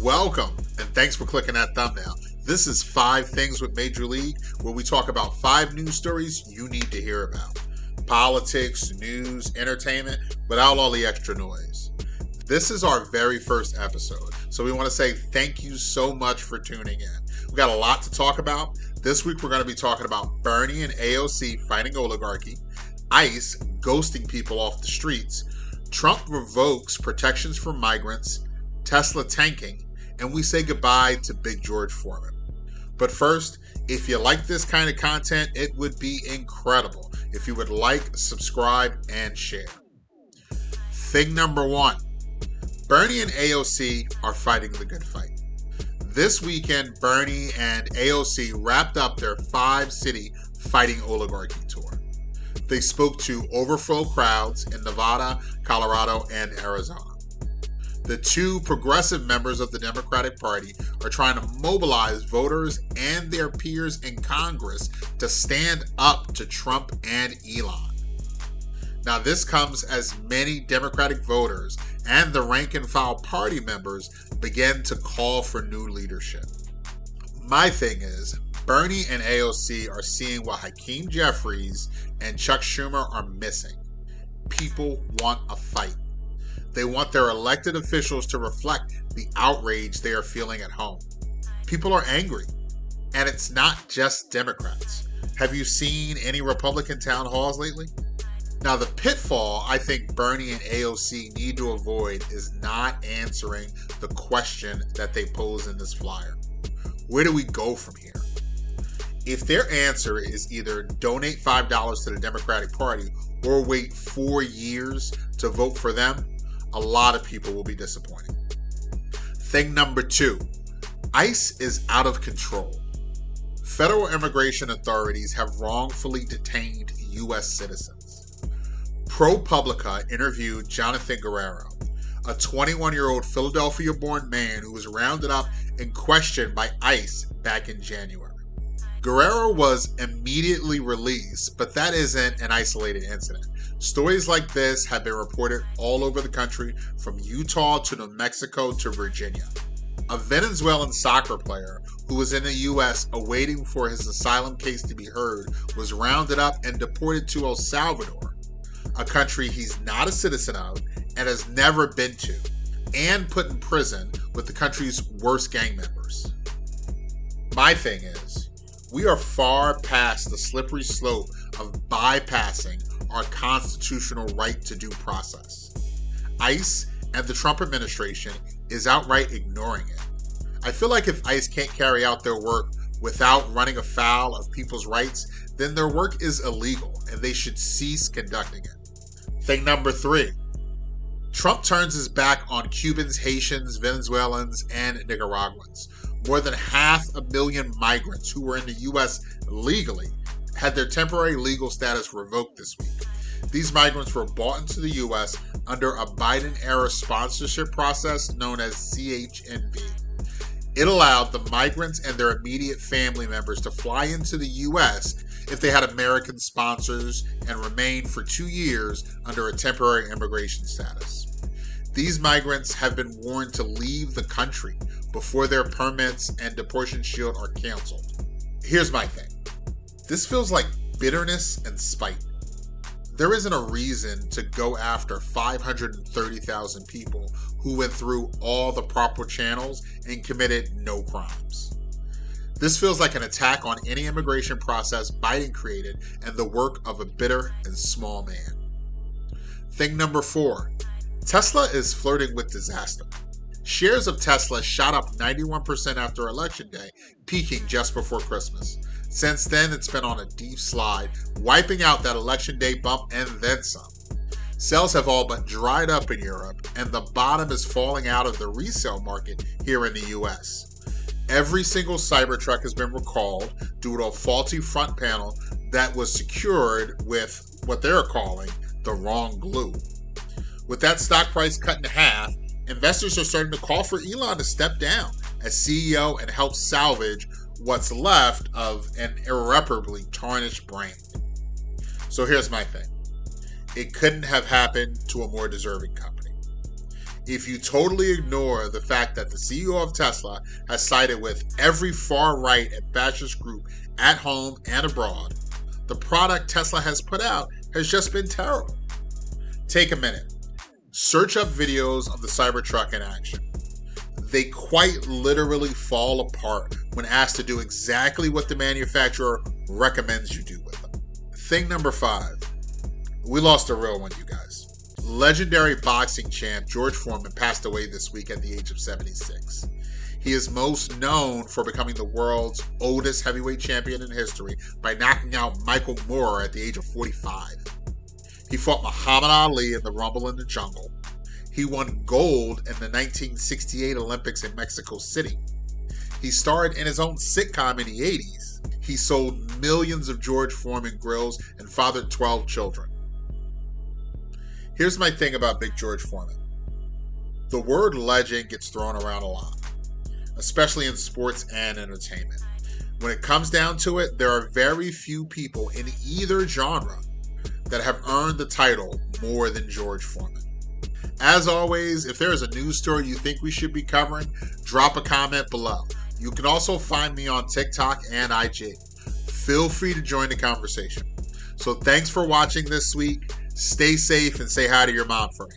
Welcome, and thanks for clicking that thumbnail. This is 5 Things with Major League, where we talk about 5 news stories you need to hear about. Politics, news, entertainment, without all the extra noise. This is our very first episode, so we want to say thank you so much for tuning in. We've got a lot to talk about. This week we're going to be talking about Bernie and AOC fighting oligarchy, ICE ghosting people off the streets, Trump revokes protections for migrants, Tesla tanking, and we say goodbye to Big George Foreman. But first, if you like this kind of content, it would be incredible if you would like, subscribe, and share. Thing number 1, Bernie and AOC are fighting the good fight. This weekend, Bernie and AOC wrapped up their 5-city Fighting Oligarchy tour. They spoke to overflow crowds in Nevada, Colorado, and Arizona. The 2 progressive members of the Democratic Party are trying to mobilize voters and their peers in Congress to stand up to Trump and Elon. Now, this comes as many Democratic voters and the rank-and-file party members begin to call for new leadership. My thing is, Bernie and AOC are seeing what Hakeem Jeffries and Chuck Schumer are missing. People want a fight. They want their elected officials to reflect the outrage they are feeling at home. People are angry, and it's not just Democrats. Have you seen any Republican town halls lately? Now, the pitfall I think Bernie and AOC need to avoid is not answering the question that they pose in this flyer. Where do we go from here? If their answer is either donate $5 to the Democratic Party or wait 4 years to vote for them, a lot of people will be disappointed. Thing number 2, ICE is out of control. Federal immigration authorities have wrongfully detained U.S. citizens. ProPublica interviewed Jonathan Guerrero, a 21-year-old Philadelphia-born man who was rounded up and questioned by ICE back in January. Guerrero was immediately released, but that isn't an isolated incident. Stories like this have been reported all over the country, from Utah to New Mexico to Virginia. A Venezuelan soccer player who was in the U.S. awaiting for his asylum case to be heard was rounded up and deported to El Salvador, a country he's not a citizen of and has never been to, and put in prison with the country's worst gang members. My thing is, we are far past the slippery slope of bypassing our constitutional right to due process. ICE and the Trump administration is outright ignoring it. I feel like if ICE can't carry out their work without running afoul of people's rights, then their work is illegal and they should cease conducting it. Thing number 3, Trump turns his back on Cubans, Haitians, Venezuelans, and Nicaraguans. More than 500,000 migrants who were in the U.S. legally had their temporary legal status revoked this week. These migrants were brought into the U.S. under a Biden-era sponsorship process known as CHNV. It allowed the migrants and their immediate family members to fly into the U.S. if they had American sponsors and remained for 2 years under a temporary immigration status. These migrants have been warned to leave the country before their permits and deportation shield are canceled. Here's my thing. This feels like bitterness and spite. There isn't a reason to go after 530,000 people who went through all the proper channels and committed no crimes. This feels like an attack on any immigration process Biden created and the work of a bitter and small man. Thing number 4, Tesla is flirting with disaster. Shares of Tesla shot up 91% after Election Day, peaking just before Christmas. Since then, it's been on a deep slide, wiping out that Election Day bump and then some. Sales have all but dried up in Europe, and the bottom is falling out of the resale market here in the US. Every single Cybertruck has been recalled due to a faulty front panel that was secured with what they're calling the wrong glue. With that stock price cut in half, investors are starting to call for Elon to step down as CEO and help salvage what's left of an irreparably tarnished brand. So here's my thing. It couldn't have happened to a more deserving company. If you totally ignore the fact that the CEO of Tesla has sided with every far-right and fascist group at home and abroad, the product Tesla has put out has just been terrible. Take a minute. Search up videos of the Cybertruck in action. They quite literally fall apart when asked to do exactly what the manufacturer recommends you do with them. Thing number 5. We lost a real one, you guys. Legendary boxing champ George Foreman passed away this week at the age of 76. He is most known for becoming the world's oldest heavyweight champion in history by knocking out Michael Moore at the age of 45. He fought Muhammad Ali in the Rumble in the Jungle. He won gold in the 1968 Olympics in Mexico City. He starred in his own sitcom in the 80s. He sold millions of George Foreman grills and fathered 12 children. Here's my thing about Big George Foreman. The word legend gets thrown around a lot, especially in sports and entertainment. When it comes down to it, there are very few people in either genre that have earned the title more than George Foreman. As always, if there is a news story you think we should be covering, drop a comment below. You can also find me on TikTok and IG. Feel free to join the conversation. So thanks for watching this week. Stay safe and say hi to your mom for me.